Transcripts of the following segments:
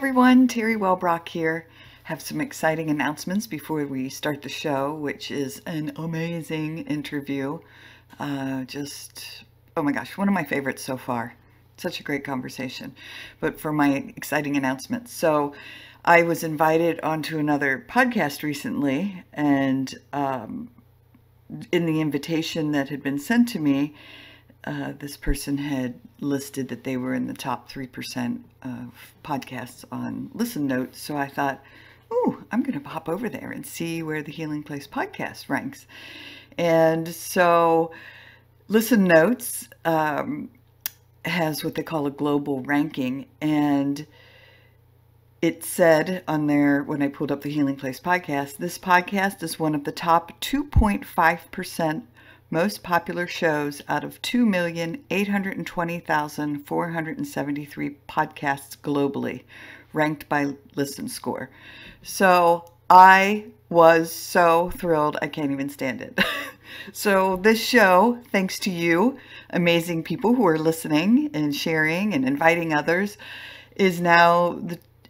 everyone, Teri Wellbrock here. Have some exciting announcements before we start the show, which is an amazing interview. Oh my gosh, one of my favorites so far. Such a great conversation. But for my exciting announcements. So I was invited onto another podcast recently, and in the invitation that had been sent to me, this person had listed that they were in the top 3% of podcasts on Listen Notes. So I thought, ooh, I'm going to pop over there and see where the Healing Place podcast ranks. And so Listen Notes has what they call a global ranking. And it said on there, when I pulled up the Healing Place podcast, this podcast is one of the top 2.5% most popular shows out of 2,820,473 podcasts globally, ranked by Listen Score. So I was so thrilled, I can't even stand it. So this show, thanks to you, amazing people who are listening and sharing and inviting others, is now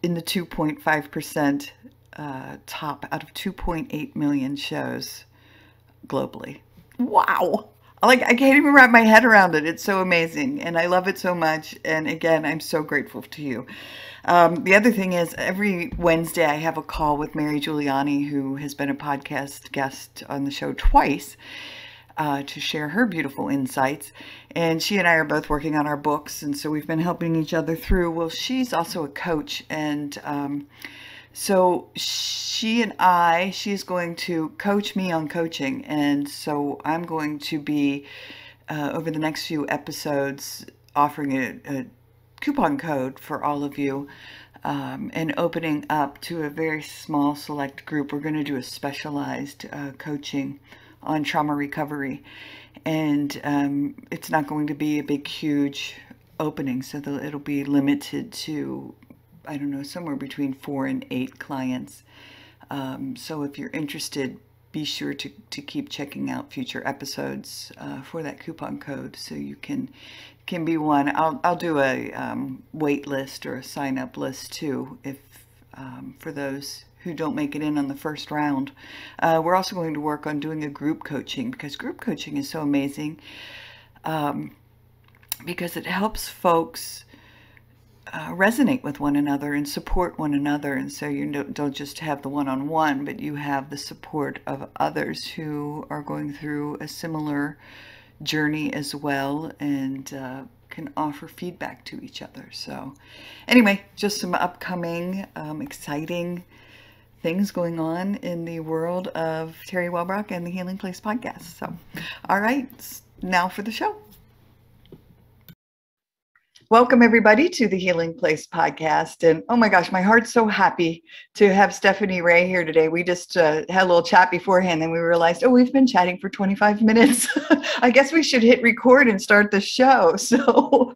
in the 2.5% top out of 2.8 million shows globally. Wow. I can't even wrap my head around it. It's so amazing. And I love it so much. And again, I'm so grateful to you. The other thing is every Wednesday I have a call with Mary Giuliani, who has been a podcast guest on the show twice, to share her beautiful insights. And she and I are both working on our books. And so we've been helping each other through. Well, she's also a coach. And so she's going to coach me on coaching. And so I'm going to be, over the next few episodes, offering a coupon code for all of you, and opening up to a very small select group. We're going to do a specialized coaching on trauma recovery. And it's not going to be a big, huge opening. So it'll be limited to, I don't know, somewhere between 4 and 8 clients. So if you're interested, be sure to keep checking out future episodes for that coupon code, so you can be one. I'll do a wait list or a sign up list too, if for those who don't make it in on the first round. We're also going to work on doing a group coaching, because group coaching is so amazing, because it helps folks resonate with one another and support one another. And so you don't just have the one-on-one, but you have the support of others who are going through a similar journey as well, and can offer feedback to each other. So anyway, just some upcoming exciting things going on in the world of Teri Wellbrock and the Healing Place podcast. So all right, now for the show. Welcome, everybody, to the Healing Place podcast. And oh my gosh, my heart's so happy to have Stephanie Wray here today. We just had a little chat beforehand, and we realized, oh, we've been chatting for 25 minutes. I guess we should hit record and start the show. So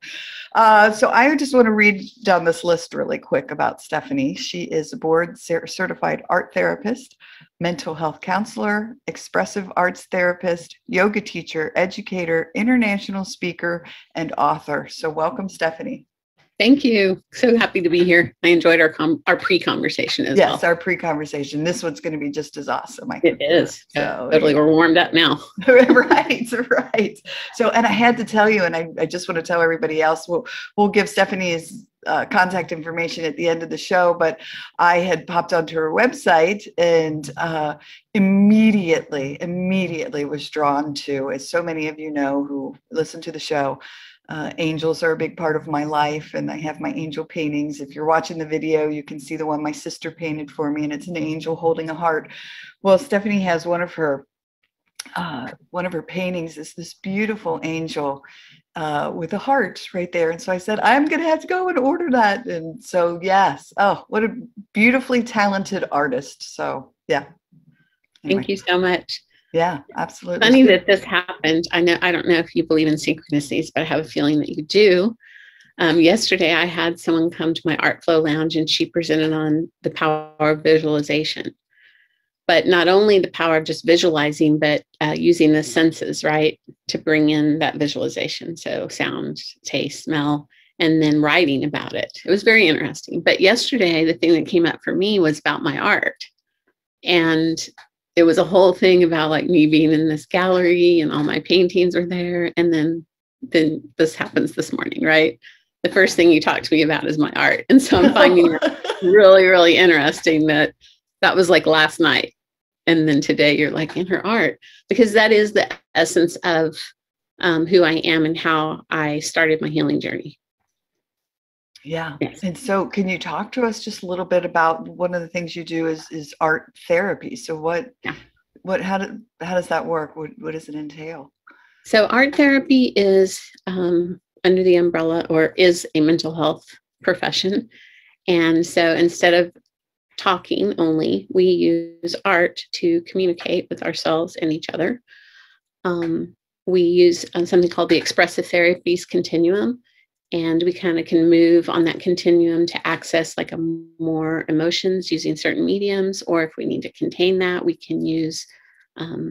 I just want to read down this list really quick about Stephanie. She is a board certified art therapist, mental health counselor, expressive arts therapist, yoga teacher, educator, international speaker, and author. So welcome, Stephanie. Thank you. So happy to be here. I enjoed our pre-conversation as well. Yes, our pre-conversation. This one's going to be just as awesome. It is. So, totally. We're warmed up now. Right. So, and I had to tell you, and I just want to tell everybody else, we'll give Stephanie's contact information at the end of the show, but I had popped onto her website and immediately was drawn to, as so many of you know who listen to the show, angels are a big part of my life, and I have my angel paintings. If you're watching the video, you can see the one my sister painted for me, and it's an angel holding a heart. Well, Stephanie has one of her paintings is this beautiful angel with a heart right there. And so I said, I'm going to have to go and order that. And so, yes. Oh, what a beautifully talented artist. So, yeah. Anyway. Thank you so much. Yeah, absolutely. Funny that this happened. I don't know if you believe in synchronicities, but I have a feeling that you do. Yesterday, I had someone come to my Art Flow Lounge, and she presented on the power of visualization. But not only the power of just visualizing, but using the senses, right, to bring in that visualization. So sound, taste, smell, and then writing about it. It was very interesting. But yesterday, the thing that came up for me was about my art. And it was a whole thing about like me being in this gallery and all my paintings were there. And then this happens this morning, right? The first thing you talk to me about is my art. And so I'm finding it really, really interesting that was like last night. And then today you're like in her art, because that is the essence of who I am and how I started my healing journey. Yeah. Yes. And so can you talk to us just a little bit about one of the things you do is art therapy. So how does that work? What does it entail? So art therapy is under the umbrella, or is a mental health profession. And so instead of talking only, we use art to communicate with ourselves and each other. We use something called the Expressive Therapies continuum, and we kind of can move on that continuum to access like more emotions using certain mediums, or if we need to contain that, we can use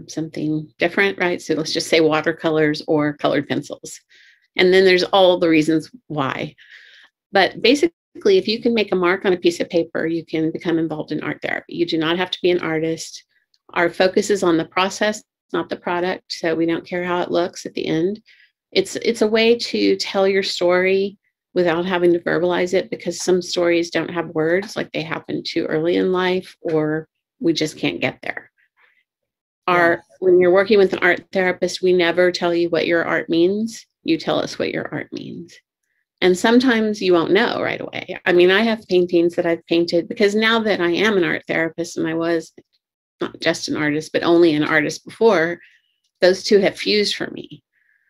something different, right? So let's just say watercolors or colored pencils. And then there's all the reasons why. But basically, if you can make a mark on a piece of paper, you can become involved in art therapy. You do not have to be an artist. Our focus is on the process, not the product. So we don't care how it looks at the end. It's a way to tell your story without having to verbalize it, because some stories don't have words, like they happen too early in life, or we just can't get there. When you're working with an art therapist, we never tell you what your art means. You tell us what your art means. And sometimes you won't know right away. I mean, I have paintings that I've painted, because now that I am an art therapist, and I was not just an artist, but only an artist before, those two have fused for me.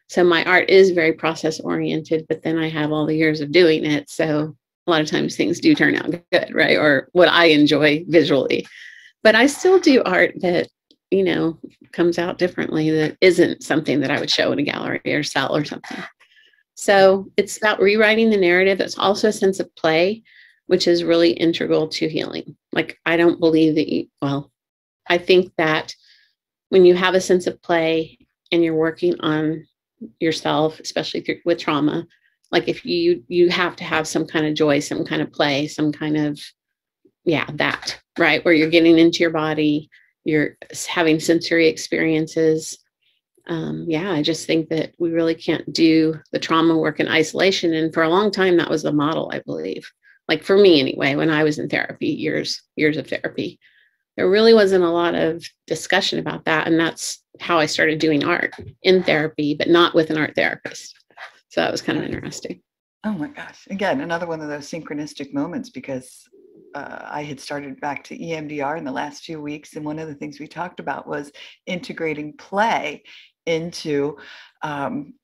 So my art is very process oriented, but then I have all the years of doing it. So a lot of times things do turn out good, right? Or what I enjoy visually. But I still do art that, comes out differently, that isn't something that I would show in a gallery or sell or something. So it's about rewriting the narrative. It's also a sense of play, which is really integral to healing. Like, I don't believe that I think that when you have a sense of play and you're working on yourself, especially with trauma, like if you have to have some kind of joy, some kind of play, some kind of, that, right? Where you're getting into your body, you're having sensory experiences. I just think that we really can't do the trauma work in isolation. And for a long time, that was the model, I believe. Like for me anyway, when I was in therapy, years of therapy, there really wasn't a lot of discussion about that. And that's how I started doing art in therapy, but not with an art therapist. So that was kind of interesting. Oh my gosh. Again, another one of those synchronistic moments, because I had started back to EMDR in the last few weeks. And one of the things we talked about was integrating play into, and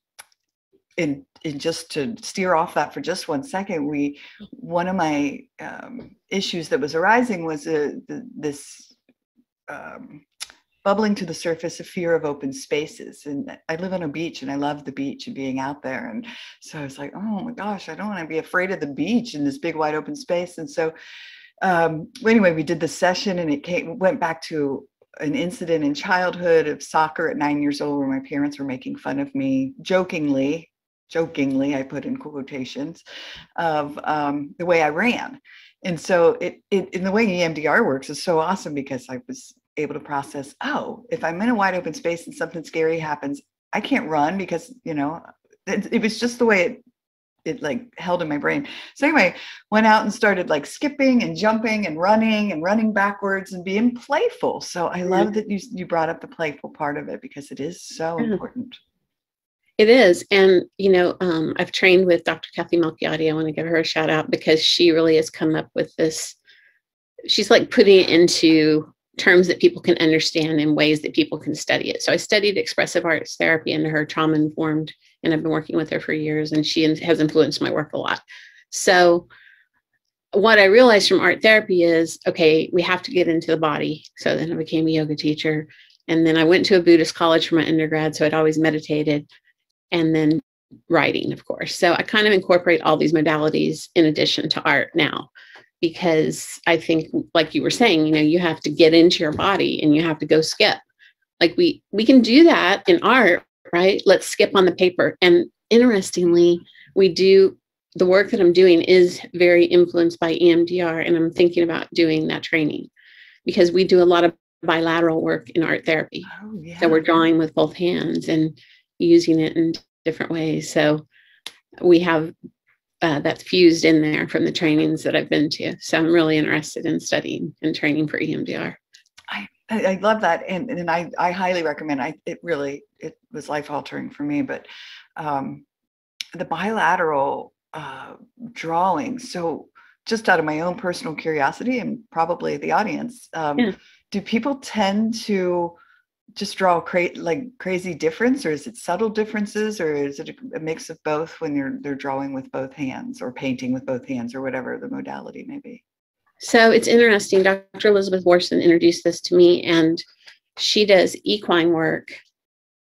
just to steer off that for just 1 second, one of my issues that was arising was this bubbling to the surface of fear of open spaces. And I live on a beach, and I love the beach and being out there. And so I was like, oh my gosh, I don't want to be afraid of the beach in this big wide open space. And so anyway, we did the session, and it went back to an incident in childhood of soccer at 9 years old, where my parents were making fun of me jokingly, I put in quotations, of the way I ran. And so in the way EMDR works is so awesome, because I was able to process, if I'm in a wide open space and something scary happens, I can't run, because, it was just the way it like held in my brain. So anyway, went out and started like skipping and jumping and running backwards and being playful. So I love that you brought up the playful part of it, because it is so important. It is. And, I've trained with Dr. Kathy Melchiati. I want to give her a shout out, because she really has come up with this. She's like putting it into terms that people can understand in ways that people can study it. So I studied expressive arts therapy under her, trauma informed, and I've been working with her for years, and she has influenced my work a lot. So what I realized from art therapy is, okay, we have to get into the body. So then I became a yoga teacher, and then I went to a Buddhist college for my undergrad. So I'd always meditated, and then writing, of course. So I kind of incorporate all these modalities in addition to art now, because I think, like you were saying, you have to get into your body and you have to go skip. Like we can do that in art, right? Let's skip on the paper. And interestingly, we do the work that I'm doing is very influenced by EMDR, and I'm thinking about doing that training because we do a lot of bilateral work in art therapy. Oh, yeah. So we're drawing with both hands and using it in different ways. So we have that's fused in there from the trainings that I've been to. So I'm really interested in studying and training for EMDR. I love that. And I highly recommend it was life altering for me, but the bilateral drawing. So just out of my own personal curiosity and probably the audience, do people tend to just draw crazy difference, or is it subtle differences, or is it a mix of both when they're drawing with both hands or painting with both hands or whatever the modality may be? So it's interesting. Dr. Elizabeth Warson introduced this to me, and she does equine work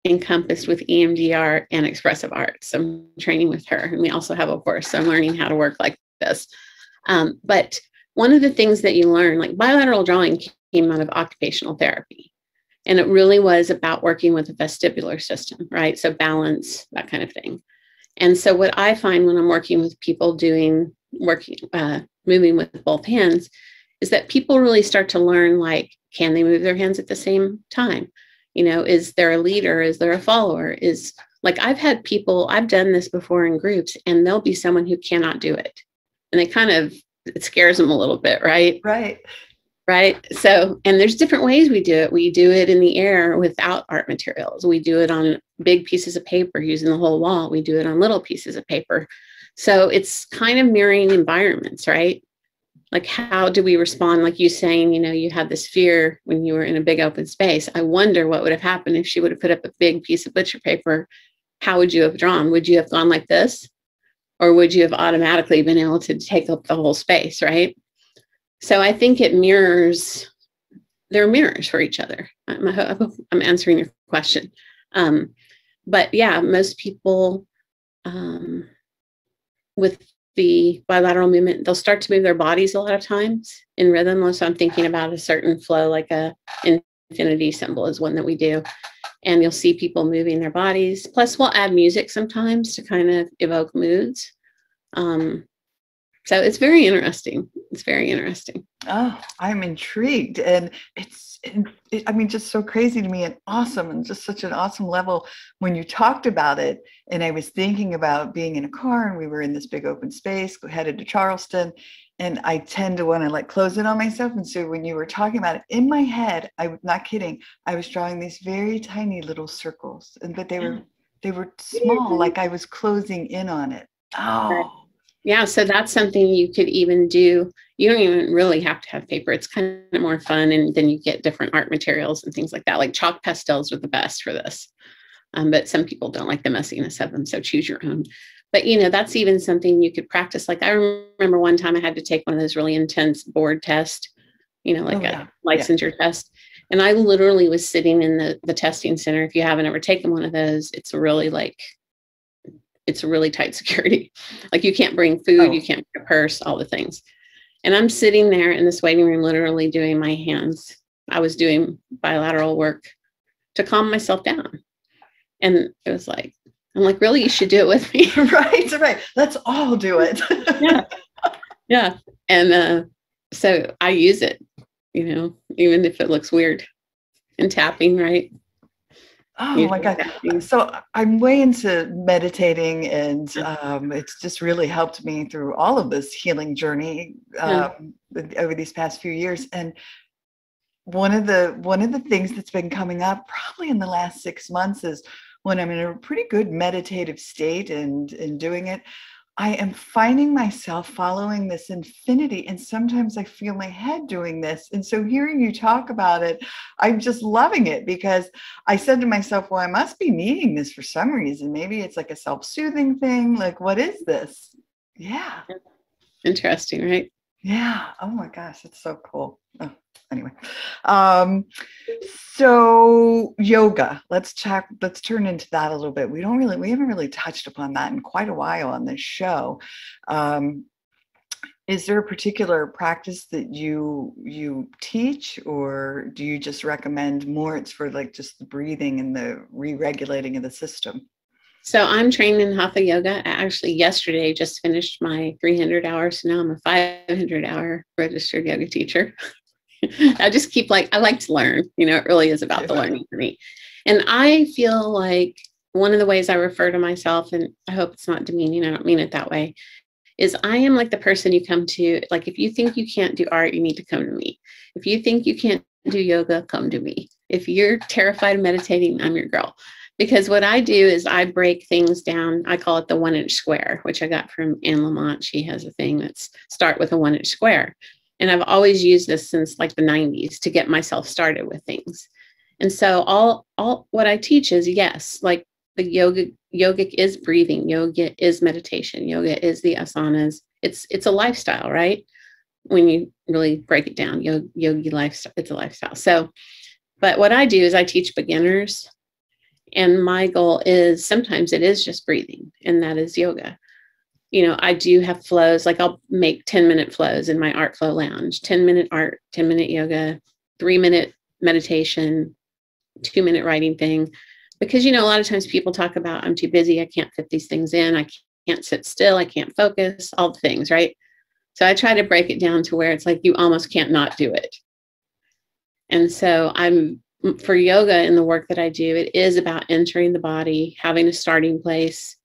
encompassed with EMDR and expressive arts. I'm training with her, and we also have a course. So I'm learning how to work like this. But one of the things that you learn, like bilateral drawing came out of occupational therapy. And it really was about working with the vestibular system, right? So balance, that kind of thing. And so what I find when I'm working with people moving with both hands is that people really start to learn, like, can they move their hands at the same time? You know, is there a leader? Is there a follower? I've done this before in groups, and there'll be someone who cannot do it. And it scares them a little bit, right? Right. So, and there's different ways we do it. We do it in the air without art materials. We do it on big pieces of paper using the whole wall. We do it on little pieces of paper. So it's kind of mirroring environments, right? Like, how do we respond? Like you saying, you know, you had this fear when you were in a big open space. I wonder what would have happened if she would have put up a big piece of butcher paper. How would you have drawn? Would you have gone like this? Or would you have automatically been able to take up the whole space, right? So I think they're mirrors for each other. I'm answering your question. But yeah, most people with the bilateral movement, they'll start to move their bodies a lot of times in rhythm. So I'm thinking about a certain flow, like a infinity symbol is one that we do. And you'll see people moving their bodies. Plus we'll add music sometimes to kind of evoke moods. So it's very interesting. It's very interesting. Oh, I'm intrigued. And it's just so crazy to me and awesome, and just such an awesome level when you talked about it. And I was thinking about being in a car, and we were in this big open space, headed to Charleston. And I tend to want to close in on myself. And so when you were talking about it in my head, I'm not kidding, I was drawing these very tiny little circles, but they were small, like I was closing in on it. Oh. Yeah, so that's something you could even do. You don't even really have to have paper. It's kind of more fun, and then you get different art materials and things like that. Like chalk pastels are the best for this, but some people don't like the messiness of them, so choose your own. But that's even something you could practice. Like I remember one time I had to take one of those really intense board tests, a licensure test, and I literally was sitting in the testing center. If you haven't ever taken one of those, it's really tight security. Like you can't bring food, you can't bring a purse, all the things. And I'm sitting there in this waiting room, literally doing my hands. I was doing bilateral work to calm myself down. And it was like, I'm like, really, you should do it with me. Right. Let's all do it. Yeah. And so I use it, even if it looks weird. And tapping, right? Oh my God. So I'm way into meditating, and it's just really helped me through all of this healing journey over these past few years. And one of the things that's been coming up probably in the last 6 months is when I'm in a pretty good meditative state and doing it, I am finding myself following this infinity, and sometimes I feel my head doing this. And so hearing you talk about it, I'm just loving it, because I said to myself, well, I must be needing this for some reason. Maybe it's like a self-soothing thing. Like, what is this? Yeah. Interesting, right? Yeah. Oh my gosh, it's so cool. Oh, anyway. So yoga, let's turn into that a little bit. We haven't really touched upon that in quite a while on this show. Is there a particular practice that you teach, or do you just recommend more? It's for just the breathing and the re-regulating of the system? So I'm trained in Hatha yoga. I actually yesterday just finished my 300 hours. So now I'm a 500-hour registered yoga teacher. I just keep I like to learn, it really is about the learning for me. And I feel like one of the ways I refer to myself, and I hope it's not demeaning, I don't mean it that way, is I am like the person you come to. Like, if you think you can't do art, you need to come to me. If you think you can't do yoga, come to me. If you're terrified of meditating, I'm your girl. Because what I do is I break things down. I call it the 1-inch square, which I got from Anne Lamont. She has a thing that's start with a 1-inch square. And I've always used this since like the 90s to get myself started with things. And so all what I teach is, yes, like the yogic is breathing, yoga is meditation, yoga is the asanas. It's a lifestyle, right? When you really break it down, yogi lifestyle, it's a lifestyle. So, but what I do is I teach beginners. And my goal is sometimes it is just breathing, and that is yoga. I do have flows, like I'll make 10-minute flows in my art flow lounge, 10-minute art, 10-minute yoga, 3-minute meditation, 2-minute writing thing. Because, a lot of times people talk about, I'm too busy, I can't fit these things in, I can't sit still, I can't focus, all the things, right? So I try to break it down to where it's like you almost can't not do it. And so for yoga and the work that I do, it is about entering the body, having a starting place,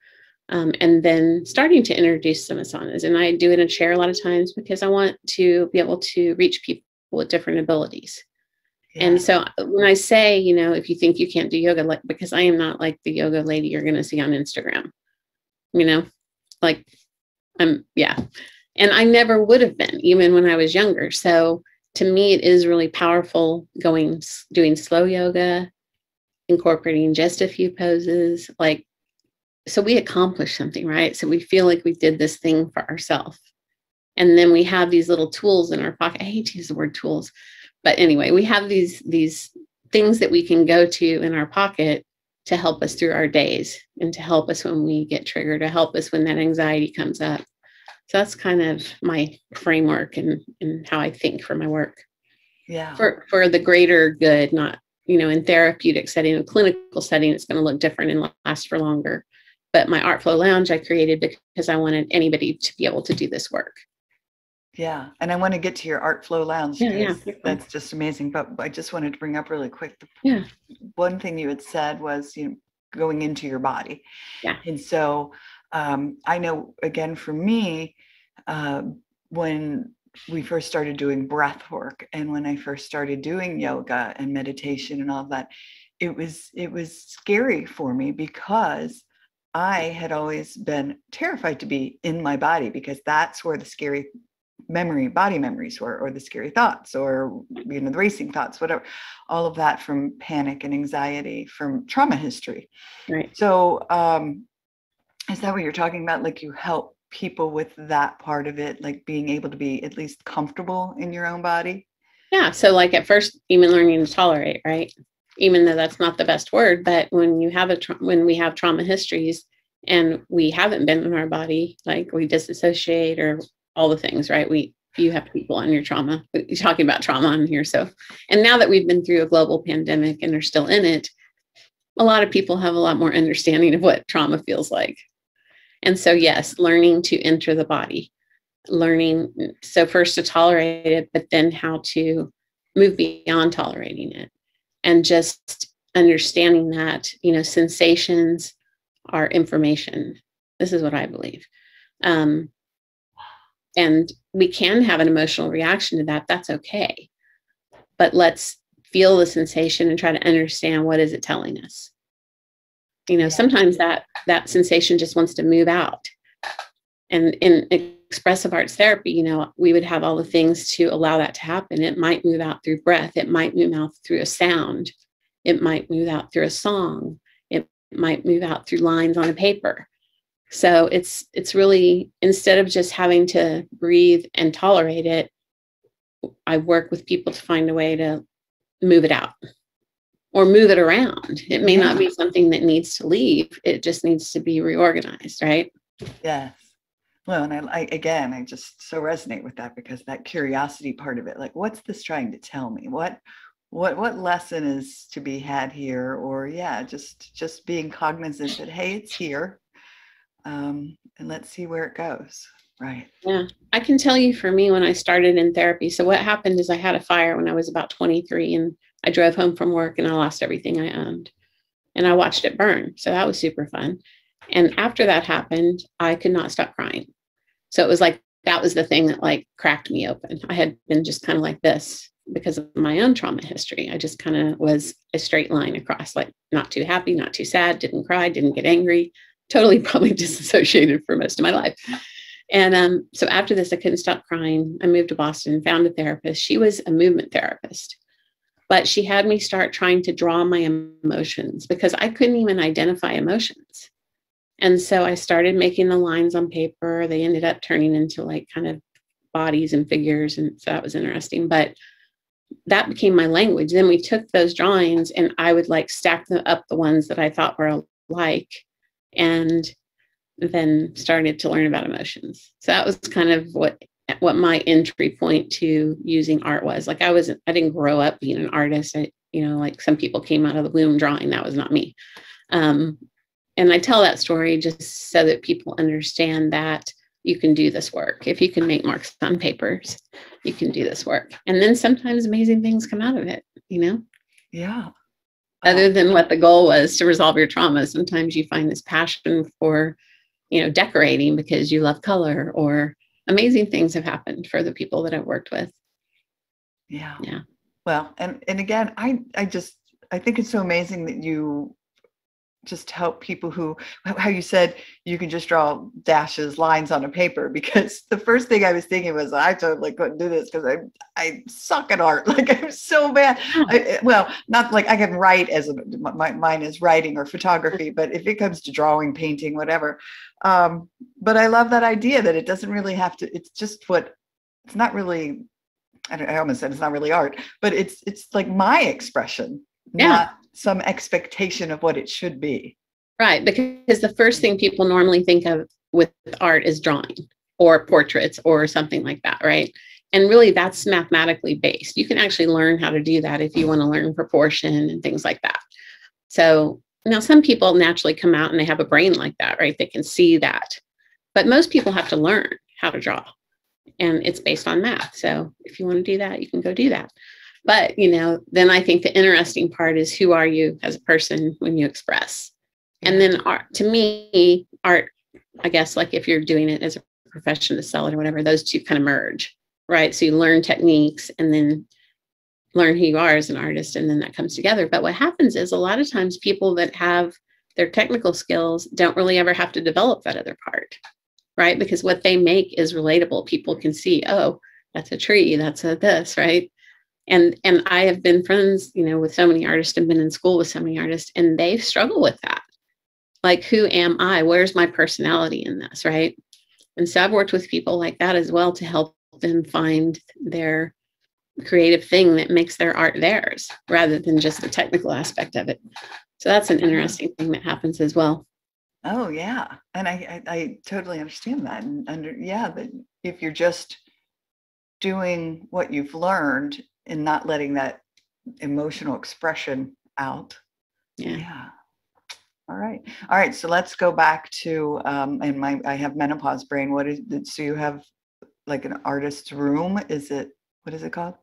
and then starting to introduce some asanas. And I do it in a chair a lot of times because I want to be able to reach people with different abilities. Yeah. And so when I say, if you think you can't do yoga, because I am not like the yoga lady you're going to see on Instagram, yeah. And I never would have been, even when I was younger. So to me, it is really powerful doing slow yoga, incorporating just a few poses, so we accomplish something, right? So we feel like we did this thing for ourselves. And then we have these little tools in our pocket. I hate to use the word tools, but anyway, we have these things that we can go to in our pocket to help us through our days and to help us when we get triggered, to help us when that anxiety comes up. So that's kind of my framework and how I think for my work. Yeah. For the greater good, not, in therapeutic setting, a clinical setting, it's going to look different and last for longer. But my Art Flow Lounge I created because I wanted anybody to be able to do this work. Yeah. And I want to get to your Art Flow Lounge. Yeah. That's just amazing. But I just wanted to bring up really quick. One thing you had said was, going into your body. Yeah. And so I know, again, for me, when we first started doing breath work and when I first started doing yoga and meditation and all of that, it was scary for me because I had always been terrified to be in my body because that's where the scary body memories were, or the scary thoughts, or, the racing thoughts, whatever, all of that from panic and anxiety from trauma history. Right. So is that what you're talking about? Like you help people with that part of it, like being able to be at least comfortable in your own body? Yeah. So like at first, even learning to tolerate, right? Even though that's not the best word, but when you have when we have trauma histories and we haven't been in our body, like we disassociate or all the things, right? You have people on your trauma. You're talking about trauma on here. So, and now that we've been through a global pandemic and are still in it, a lot of people have a lot more understanding of what trauma feels like. And so, yes, learning to enter the body, so first to tolerate it, but then how to move beyond tolerating it. And just understanding that, sensations are information. This is what I believe. And we can have an emotional reaction to that. That's okay. But let's feel the sensation and try to understand, what is it telling us? Sometimes that sensation just wants to move out. And in expressive arts therapy, we would have all the things to allow that to happen. It might move out through breath. It might move out through a sound. It might move out through a song. It might move out through lines on a paper. So it's really, instead of just having to breathe and tolerate it, I work with people to find a way to move it out or move it around. It may not be something that needs to leave. It just needs to be reorganized, right? Yes. Well, and I just so resonate with that, because that curiosity part of it, like, what's this trying to tell me? What what lesson is to be had here? Or yeah, just being cognizant that, hey, it's here. And let's see where it goes. Right. Yeah. I can tell you for me when I started in therapy. So what happened is I had a fire when I was about 23 and I drove home from work and I lost everything I owned and I watched it burn. So that was super fun. And after that happened, I could not stop crying. So it was like, that was the thing that like cracked me open. I had been just kind of like this because of my own trauma history. I just kind of was a straight line across, like not too happy, not too sad, didn't cry, didn't get angry, totally probably disassociated for most of my life. And so after this, I couldn't stop crying. I moved to Boston, found a therapist. She was a movement therapist, but she had me start trying to draw my emotions because I couldn't even identify emotions. And so I started making the lines on paper. They ended up turning into like kind of bodies and figures. And so that was interesting. But that became my language. Then we took those drawings and I would like stack them up, the ones that I thought were alike, and then started to learn about emotions. So that was kind of what my entry point to using art was. Like I didn't grow up being an artist. Like some people came out of the womb drawing. That was not me. And I tell that story just so that people understand that you can do this work. If you can make marks on papers, you can do this work. And then sometimes amazing things come out of it, Yeah. Other than what the goal was to resolve your trauma, sometimes you find this passion for, decorating because you love color, or amazing things have happened for the people that I've worked with. Yeah. Yeah. Well, and again, I think it's so amazing that you just help people how you said you can just draw dashes, lines on a paper, because the first thing I was thinking was I totally couldn't do this because I suck at art. Like I'm so bad. Well, not like I can write mine is writing or photography, but if it comes to drawing, painting, whatever. But I love that idea that it doesn't really have to, it's not really, I almost said it's not really art, but it's like my expression, not some expectation of what it should be. Right. Because the first thing people normally think of with art is drawing or portraits or something like that. Right. And really that's mathematically based. You can actually learn how to do that if you want to learn proportion and things like that. So now some people naturally come out and they have a brain like that, right? They can see that, but most people have to learn how to draw, and it's based on math. So if you want to do that, you can go do that. But, then I think the interesting part is, who are you as a person when you express? And then art, to me, art, I guess, like if you're doing it as a profession to sell it or whatever, those two kind of merge, right? So you learn techniques and then learn who you are as an artist, and then that comes together. But what happens is a lot of times people that have their technical skills don't really ever have to develop that other part, right? Because what they make is relatable. People can see, oh, that's a tree, that's a this, right? And I have been friends, with so many artists and been in school with so many artists, and they struggle with that. Like, who am I? Where's my personality in this, right? And so I've worked with people like that as well to help them find their creative thing that makes their art theirs, rather than just the technical aspect of it. So that's an interesting thing that happens as well. Oh, yeah. And I totally understand that. And that if you're just doing what you've learned and not letting that emotional expression out. Yeah. All right. So let's go back to, I have menopause brain. What is it? So you have like an artist's room. What is it called?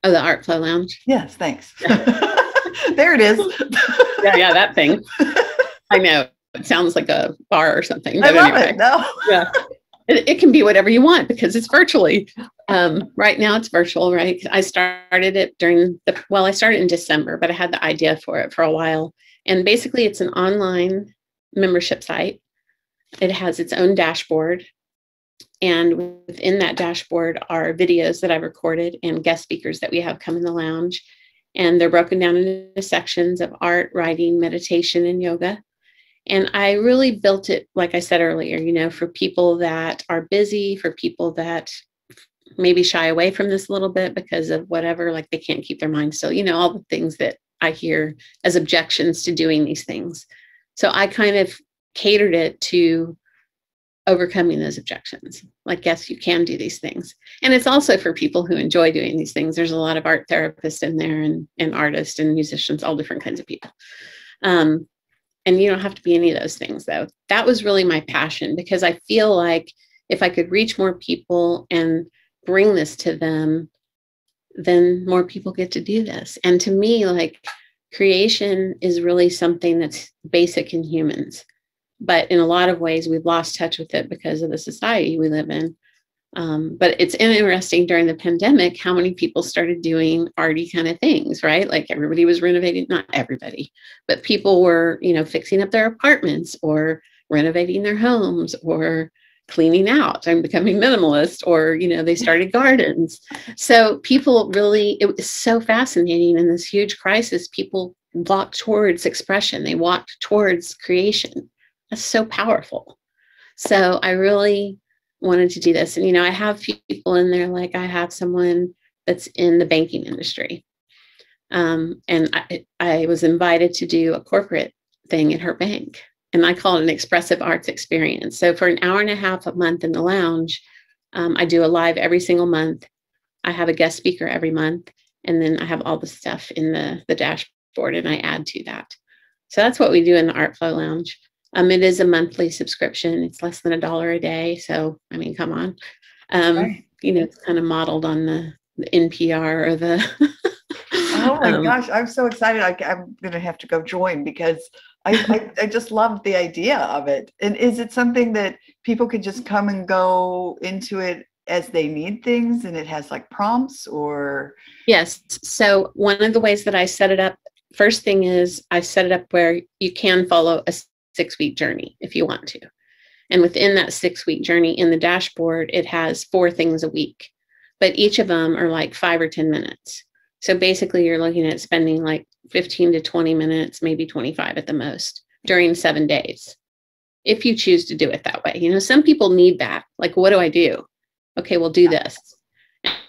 Oh, the Art Flow Lounge. Yes. Thanks. There it is. Yeah. That thing. I know. It sounds like a bar or something. I love it. No. Yeah. It can be whatever you want because it's virtually. Right now it's virtual, right? I started it I started in December, but I had the idea for it for a while. And basically it's an online membership site. It has its own dashboard. And within that dashboard are videos that I've recorded and guest speakers that we have come in the lounge. And they're broken down into sections of art, writing, meditation, and yoga. And I really built it, like I said earlier, for people that are busy, for people that maybe shy away from this a little bit because of whatever, like they can't keep their mind still, all the things that I hear as objections to doing these things. So I kind of catered it to overcoming those objections. Like, yes, you can do these things. And it's also for people who enjoy doing these things. There's a lot of art therapists in there, and artists and musicians, all different kinds of people. And you don't have to be any of those things, though. That was really my passion, because I feel like if I could reach more people and bring this to them, then more people get to do this. And to me, like, creation is really something that's basic in humans. But in a lot of ways, we've lost touch with it because of the society we live in. But it's interesting during the pandemic how many people started doing arty kind of things, right? Like, everybody was renovating, not everybody, but people were, fixing up their apartments or renovating their homes or cleaning out and becoming minimalist, or, they started gardens. So people really, it was so fascinating in this huge crisis. People walked towards expression. They walked towards creation. That's so powerful. So I really wanted to do this. And, I have people in there, like I have someone that's in the banking industry. And I was invited to do a corporate thing at her bank. And I call it an expressive arts experience. So for an hour and a half a month in the lounge, I do a live every single month. I have a guest speaker every month. And then I have all the stuff in the dashboard, and I add to that. So that's what we do in the Art Flow Lounge. It is a monthly subscription. It's less than $1 a day. So, I mean, come on. Right. It's kind of modeled on the NPR or the. Oh my gosh, I'm so excited. I'm going to have to go join, because I just love the idea of it. And is it something that people could just come and go into it as they need things, and it has like prompts, or? Yes. So one of the ways that I set it up, first thing is I set it up where you can follow a 6-week journey if you want to. And within that 6-week journey in the dashboard, it has 4 things a week, but each of them are like 5 or 10 minutes. So basically you're looking at spending like 15 to 20 minutes, maybe 25 at the most, during 7 days, if you choose to do it that way. Some people need that. Like, what do I do? Okay, we'll do this.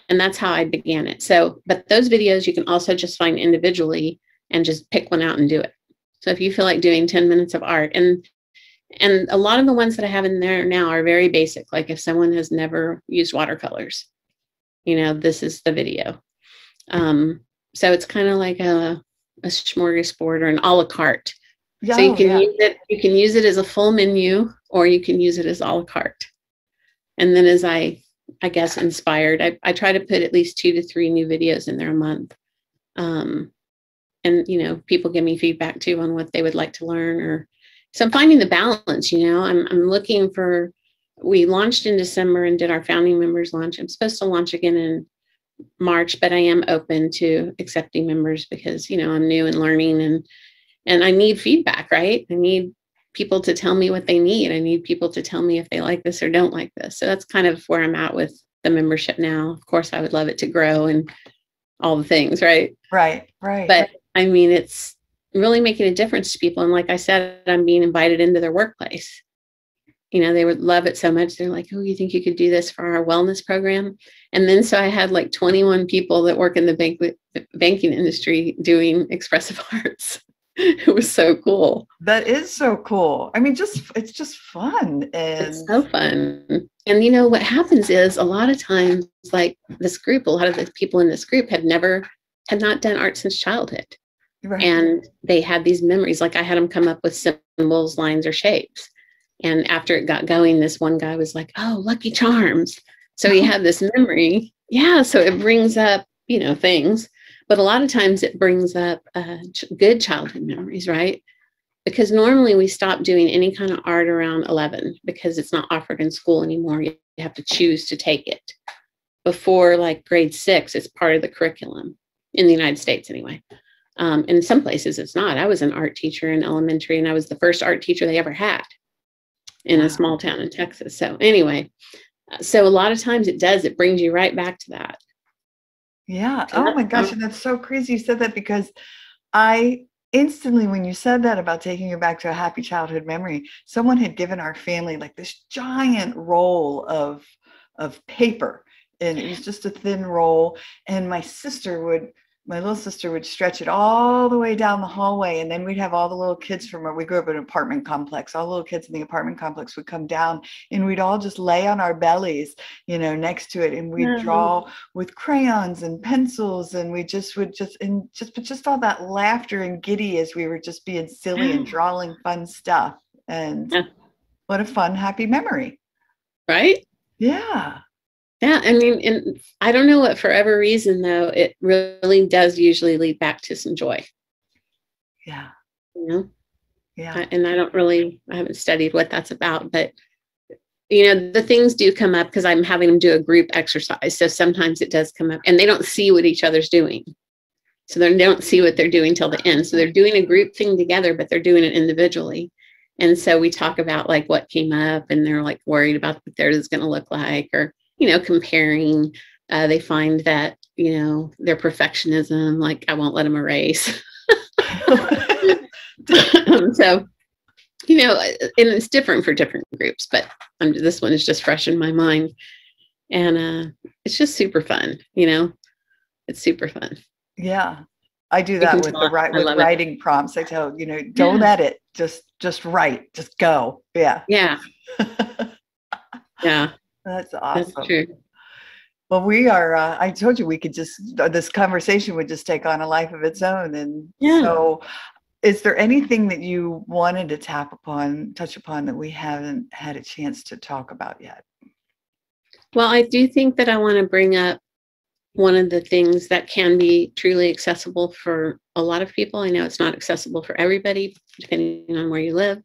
And that's how I began it. So, but those videos you can also just find individually and just pick one out and do it. So if you feel like doing 10 minutes of art, and a lot of the ones that I have in there now are very basic. Like, if someone has never used watercolors, this is the video. So it's kind of like a smorgasbord or an a la carte. So you can use it. You can use it as a full menu, or you can use it as a la carte. And then, as I guess inspired, I try to put at least 2 to 3 new videos in there a month. And, people give me feedback too on what they would like to learn, so I'm finding the balance. I'm looking for, we launched in December and did our founding members launch. I'm supposed to launch again in March, but I am open to accepting members because, I'm new and learning, and I need feedback, right? I need people to tell me what they need. I need people to tell me if they like this or don't like this. So that's kind of where I'm at with the membership now. Of course, I would love it to grow and all the things, right? Right. But I mean, it's really making a difference to people. And like I said, I'm being invited into their workplace. They would love it so much. They're like, oh, you think you could do this for our wellness program? And then, so I had like 21 people that work in the banking industry doing expressive arts. It was so cool. That is so cool. I mean, it's just fun. And it's so fun. And what happens is, a lot of times, like this group, a lot of the people in this group had not done art since childhood. Right. And they had these memories. Like, I had them come up with symbols, lines, or shapes. And after it got going, this one guy was like, oh, Lucky Charms. So he had this memory. Yeah. So it brings up, things. But a lot of times it brings up good childhood memories, right? Because normally we stop doing any kind of art around 11 because it's not offered in school anymore. You have to choose to take it. Before like grade 6, it's part of the curriculum in the United States anyway. In some places it's not. I was an art teacher in elementary, and I was the first art teacher they ever had in a small town in Texas. So anyway, so a lot of times it brings you right back to that. Yeah. Oh my gosh. And that's so crazy you said that, because I instantly, when you said that about taking you back to a happy childhood memory, someone had given our family like this giant roll of paper, and it was just a thin roll. And my my little sister would stretch it all the way down the hallway, and then we'd have all the little kids we grew up in an apartment complex. All the little kids in the apartment complex would come down, and we'd all just lay on our bellies, next to it, and we'd draw with crayons and pencils, and we just would just all that laughter and giddy as we were just being silly and drawing fun stuff. And what a fun, happy memory. Right? Yeah. Yeah, I mean, and I don't know what, for whatever reason, though, it really does usually lead back to some joy. Yeah. Yeah. And I haven't studied what that's about, but, the things do come up because I'm having them do a group exercise. So sometimes it does come up and they don't see what each other's doing. So they don't see what they're doing till the end. So they're doing a group thing together, but they're doing it individually. And so we talk about like what came up, and they're like worried about what theirs is going to look like, or comparing. They find that, their perfectionism, like I won't let them erase. So, and it's different for different groups, but this one is just fresh in my mind. And it's just super fun, it's super fun. Yeah. I do that with writing prompts. I tell, don't edit, just write, just go. Yeah. Yeah. Yeah. That's awesome. That's true. Well, we are, I told you this conversation would just take on a life of its own. And so is there anything that you wanted to touch upon that we haven't had a chance to talk about yet? Well, I do think that I want to bring up one of the things that can be truly accessible for a lot of people. I know it's not accessible for everybody, depending on where you live,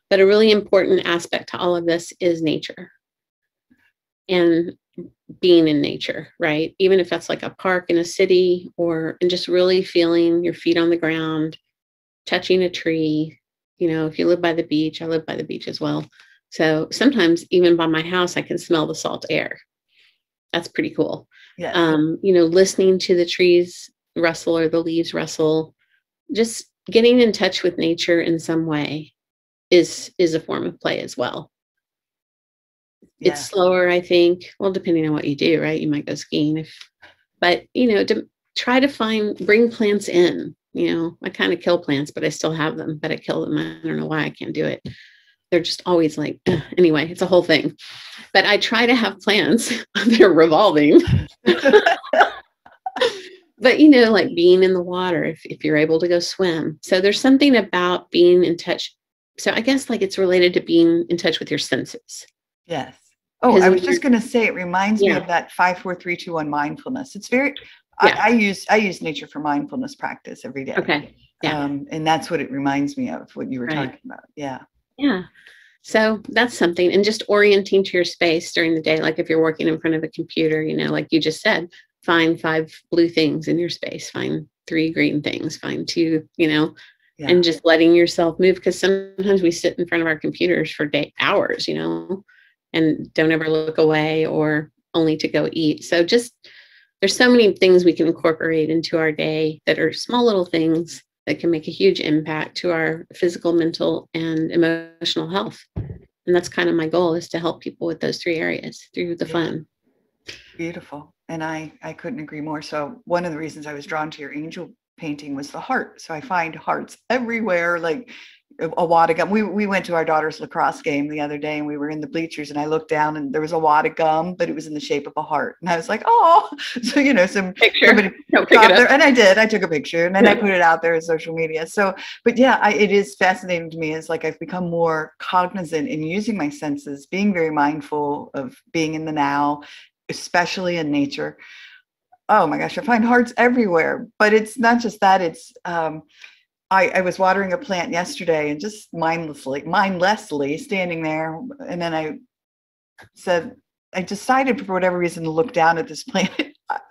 but a really important aspect to all of this is nature. And being in nature, right? Even if that's like a park in a city, and just really feeling your feet on the ground, touching a tree. If you live by the beach, I live by the beach as well. So sometimes even by my house, I can smell the salt air. That's pretty cool. Yeah. Listening to the trees rustle or the leaves rustle, just getting in touch with nature in some way is a form of play as well. Yeah. It's slower, I think. Well, depending on what you do, right? You might go skiing, but to try to bring plants in. I kind of kill plants, but I still have them. But I kill them. I don't know why I can't do it. They're just always like, anyway, it's a whole thing. But I try to have plants. They're revolving. But like being in the water, if you're able to go swim. So there's something about being in touch. So I guess like it's related to being in touch with your senses. Yes. Oh, I was just going to say, it reminds me of that 5, 4, 3, 2, 1 mindfulness. It's very, I use nature for mindfulness practice every day. Okay. Yeah. And that's what it reminds me of, what you were talking about. Yeah. Yeah. So that's something. And just orienting to your space during the day. Like if you're working in front of a computer, like you just said, find 5 blue things in your space, find 3 green things, find 2, and just letting yourself move. Because sometimes we sit in front of our computers for hours, and don't ever look away, or only to go eat. So just, there's so many things we can incorporate into our day that are small little things that can make a huge impact to our physical, mental, and emotional health. And that's kind of my goal, is to help people with those 3 areas through the fun. Beautiful. And I couldn't agree more. So one of the reasons I was drawn to your angel painting was the heart. So I find hearts everywhere, like a wad of gum. We went to our daughter's lacrosse game the other day, and we were in the bleachers, and I looked down and there was a wad of gum, but it was in the shape of a heart. And I was like, oh, so, some picture. Somebody there, and I did. I took a picture, and then I put it out there on social media. So, but yeah, it is fascinating to me. It's like I've become more cognizant in using my senses, being very mindful of being in the now, especially in nature. Oh my gosh, I find hearts everywhere. But it's not just that. It's I was watering a plant yesterday, and just mindlessly standing there, and then I decided for whatever reason to look down at this plant.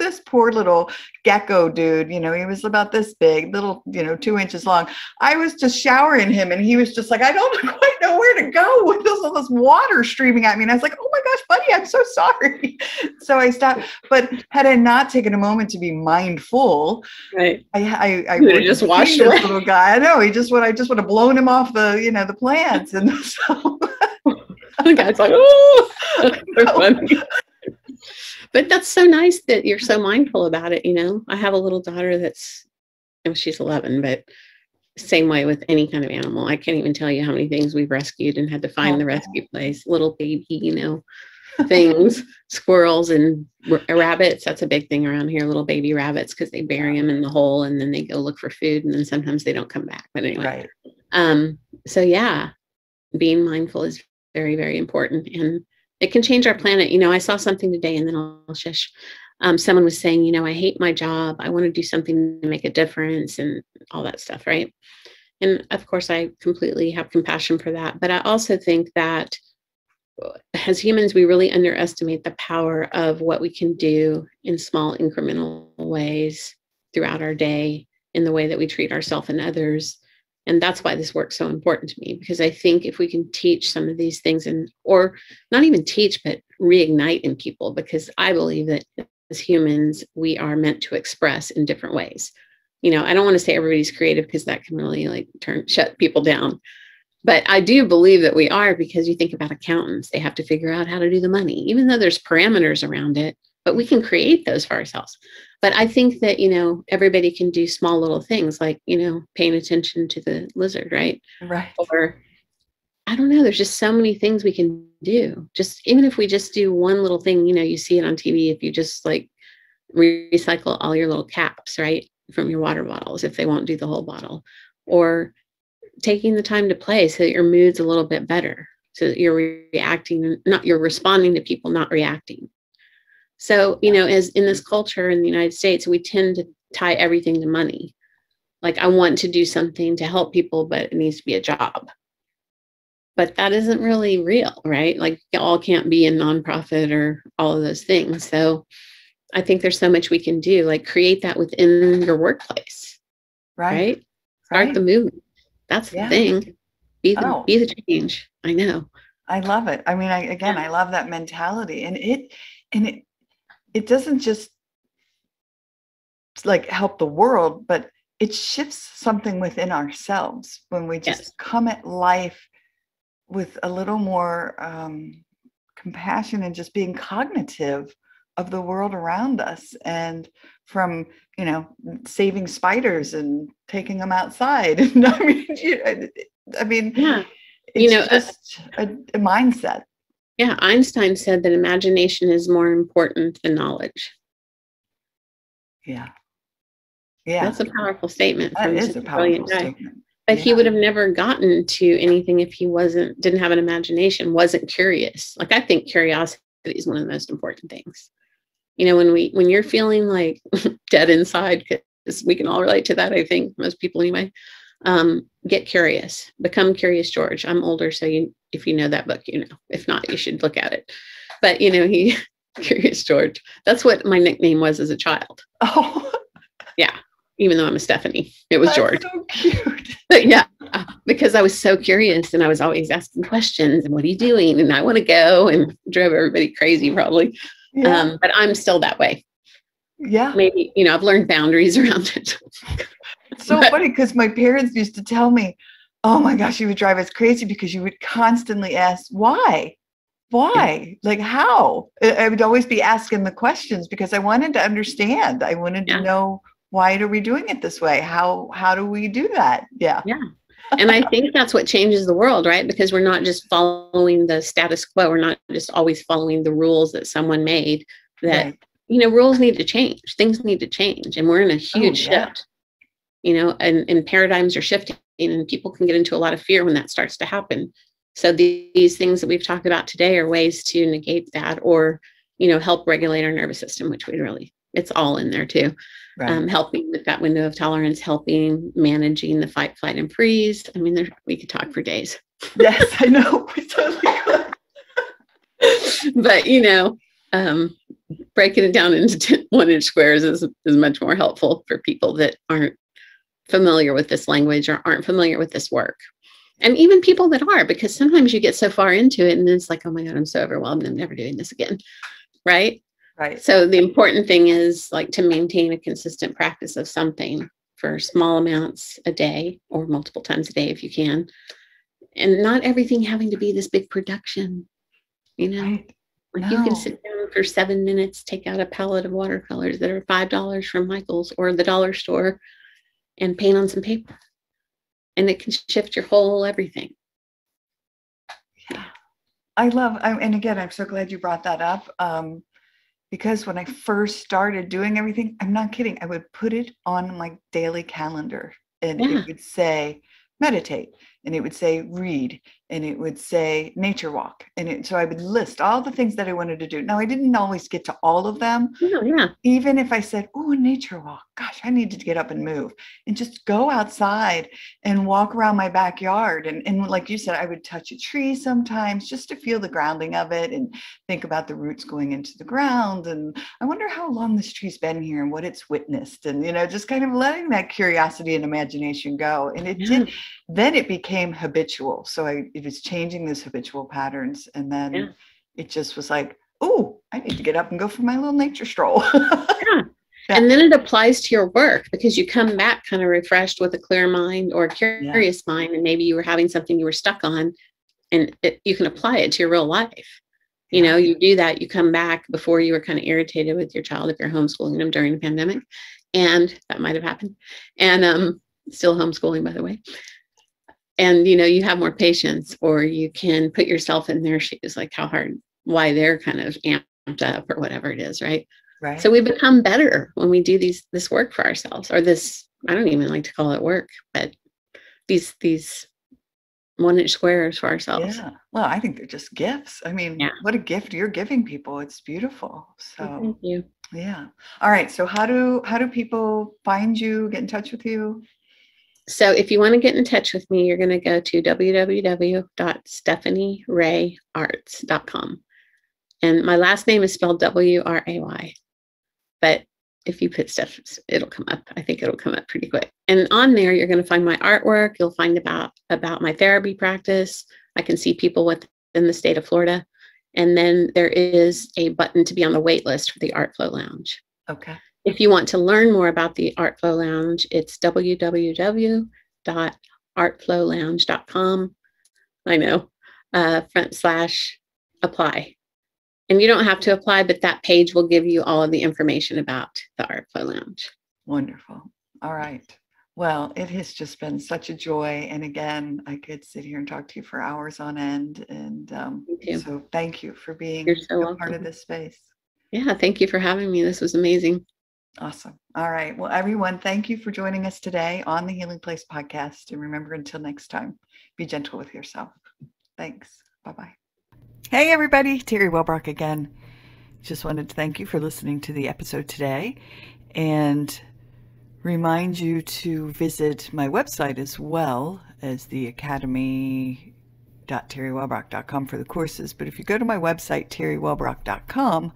This poor little gecko dude, he was about this big, little, 2 inches long. I was just showering him, and he was just like, I don't quite know where to go with all this water streaming at me. And I was like, oh my gosh, buddy, I'm so sorry. So I stopped. But had I not taken a moment to be mindful, right, I would have just watched this little guy. I know, I just would have blown him off the plants. And so the guy's like, oh, so funny. But that's so nice that you're so mindful about it. I have a little daughter that's, she's 11, but same way with any kind of animal. I can't even tell you how many things we've rescued and had to find the rescue place. Little baby, things, squirrels and rabbits. That's a big thing around here. Little baby rabbits, because they bury them in the hole and then they go look for food, and then sometimes they don't come back. But anyway, so yeah, being mindful is very, very important, and it can change our planet. I saw something today, and then I'll shush. Someone was saying, I hate my job. I want to do something to make a difference and all that stuff, right? And of course, I completely have compassion for that. But I also think that as humans, we really underestimate the power of what we can do in small incremental ways throughout our day, in the way that we treat ourselves and others. And that's why this work's so important to me, because I think if we can teach some of these things, or not even teach, but reignite in people, because I believe that as humans, we are meant to express in different ways. I don't want to say everybody's creative, because that can really shut people down. But I do believe that we are, because you think about accountants, they have to figure out how to do the money, even though there's parameters around it, but we can create those for ourselves. But I think that, everybody can do small little things like, paying attention to the lizard, right? Right. Or I don't know, there's just so many things we can do. Just even if we just do one little thing, you see it on TV, if you just recycle all your little caps, right, from your water bottles, if they won't do the whole bottle, or taking the time to play so that your mood's a little bit better, so that you're you're responding to people, not reacting. So, as in this culture in the United States, we tend to tie everything to money. I want to do something to help people, but it needs to be a job. But that isn't really real, right? You all can't be a nonprofit or all of those things. So I think there's so much we can do, create that within your workplace, right? Start the movement. That's the thing. Be the change. I know. I love it. I mean, I love that mentality, and it doesn't just help the world, but it shifts something within ourselves when we just come at life with a little more compassion, and just being cognitive of the world around us, and from saving spiders and taking them outside. And it's just a mindset. Yeah, Einstein said that imagination is more important than knowledge. Yeah. That's a powerful statement. That is a powerful statement. But he would have never gotten to anything if he didn't have an imagination, wasn't curious. I think curiosity is one of the most important things. When you're feeling dead inside, because we can all relate to that, I think, most people anyway, get curious, become Curious George. I'm older, so if you know that book, if not, you should look at it. But Curious George, that's what my nickname was as a child. Oh, yeah. Even though I'm a Stephanie, it was George. So cute. But yeah, because I was so curious, and I was always asking questions, and what are you doing? And I want to go, and drove everybody crazy probably. Yeah. But I'm still that way. Yeah. Maybe, I've learned boundaries around it. It's so funny, because my parents used to tell me, oh my gosh, you would drive us crazy, because you would constantly ask, why? How? I would always be asking the questions, because I wanted to understand. I wanted to know, why are we doing it this way? How do we do that? Yeah. Yeah. And I think that's what changes the world, right? Because we're not just following the status quo. We're not just always following the rules that someone made. That, rules need to change. Things need to change. And we're in a huge shift, and paradigms are shifting, and people can get into a lot of fear when that starts to happen. So these things that we've talked about today are ways to negate that, or, help regulate our nervous system, which it's all in there too. Right. Helping with that window of tolerance, helping managing the fight, flight, and freeze. I mean, we could talk for days. Yes, I know. We totally could. But, breaking it down into 1-inch squares is much more helpful for people that aren't familiar with this language or aren't familiar with this work. And even people that are, because sometimes you get so far into it and it's oh my God, I'm so overwhelmed. I'm never doing this again. Right. Right. So the important thing is to maintain a consistent practice of something for small amounts a day, or multiple times a day if you can. And not everything having to be this big production, Right. You can sit down for 7 minutes, take out a palette of watercolors that are $5 from Michael's or the dollar store and paint on some paper. And it can shift your whole everything. Yeah. And again, I'm so glad you brought that up. Because when I first started doing everything, I'm not kidding, I would put it on my daily calendar and it would say meditate, and it would say read, and it would say nature walk. So I would list all the things that I wanted to do. Now, I didn't always get to all of them. Even if I said, oh, a nature walk, gosh, I need to get up and move and just go outside and walk around my backyard. And like you said, I would touch a tree sometimes just to feel the grounding of it and think about the roots going into the ground. And I wonder how long this tree's been here and what it's witnessed. And, just kind of letting that curiosity and imagination go. And it did. Then it became habitual. So it was changing those habitual patterns. And then it just was like, oh, I need to get up and go for my little nature stroll. And then it applies to your work because you come back kind of refreshed with a clear mind or a curious mind. And maybe you were having something you were stuck on, and you can apply it to your real life. You do that, you come back. Before, you were kind of irritated with your child if you're homeschooling them during the pandemic. And that might have happened. And still homeschooling, by the way. And, you have more patience, or you can put yourself in their shoes, like why they're kind of amped up or whatever it is, right? Right. So we become better when we do this work for ourselves, or this, I don't even like to call it work, but these 1-inch squares for ourselves. Yeah. Well, I think they're just gifts. I mean, what a gift you're giving people. It's beautiful. So thank you. Yeah. All right. So how do people find you, get in touch with you? So if you want to get in touch with me, you're going to go to www.stephanierayarts.com. And my last name is spelled W-R-A-Y. But if you put Steph, it'll come up. I think it'll come up pretty quick. And on there, you're going to find my artwork. You'll find about my therapy practice. I can see people within the state of Florida. And then there is a button to be on the wait list for the Art Flow Lounge. Okay. If you want to learn more about the Art Flow Lounge, it's www.artflowlounge.com. I know, /apply. And you don't have to apply, but that page will give you all of the information about the Art Flow Lounge. Wonderful. All right. Well, it has just been such a joy. And again, I could sit here and talk to you for hours on end. And so thank you for being a part of this space. Yeah, thank you for having me. This was amazing. Awesome. All right. Well, everyone, thank you for joining us today on the Healing Place podcast. And remember, until next time, be gentle with yourself. Thanks. Bye-bye. Hey, everybody. Teri Wellbrock again. Just wanted to thank you for listening to the episode today and remind you to visit my website as well as the academy.teriwellbrock.com for the courses. But if you go to my website, teriwellbrock.com,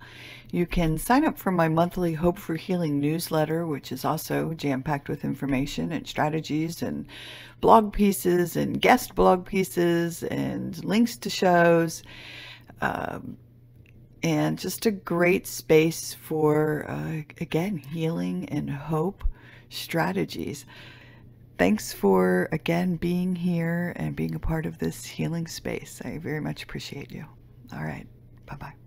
you can sign up for my monthly Hope for Healing newsletter, which is also jam-packed with information and strategies and blog pieces and guest blog pieces and links to shows, and just a great space for, again, healing and hope strategies. Thanks for, again, being here and being a part of this healing space. I very much appreciate you. All right. Bye-bye.